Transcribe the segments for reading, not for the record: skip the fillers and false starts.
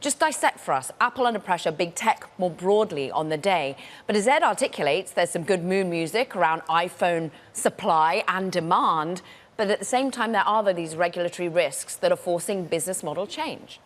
Just dissect for us, Apple under pressure, big tech more broadly on the day. But as Ed articulates, there's some good mood music around iPhone supply and demand. But at the same time, there are these regulatory risks that are forcing business model change.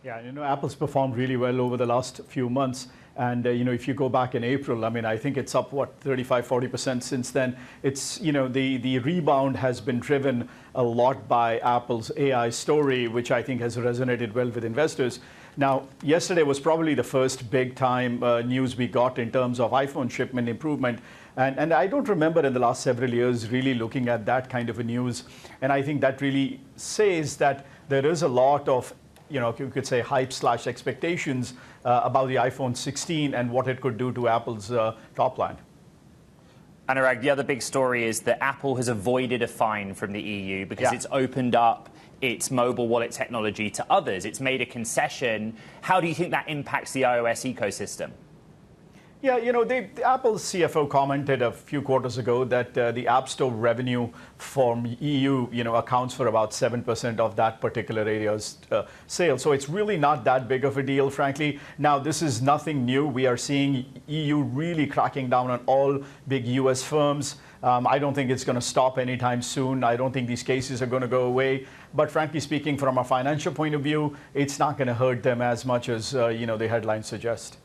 Yeah, Apple's performed really well over the last few months. And, if you go back in April, I think it's up, 35–40% since then. It's, the rebound has been driven a lot by Apple's AI story, which I think has resonated well with investors. Now, yesterday was probably the first big time news we got in terms of iPhone shipment improvement. And I don't remember in the last several years really looking at that kind of a news. And I think that really says that there is a lot of you could say hype/expectations about the iPhone 16 and what it could do to Apple's top line. Anurag, the other big story is that Apple has avoided a fine from the EU because it's opened up its mobile wallet technology to others. It's made a concession. How do you think that impacts the iOS ecosystem? Yeah, Apple's CFO commented a few quarters ago that the App Store revenue from EU, accounts for about 7% of that particular area's sales. So it's really not that big of a deal, frankly. Now, this is nothing new. We are seeing EU really cracking down on all big US firms. I don't think it's going to stop anytime soon. I don't think these cases are going to go away. But frankly speaking, from a financial point of view, it's not going to hurt them as much as, the headlines suggest.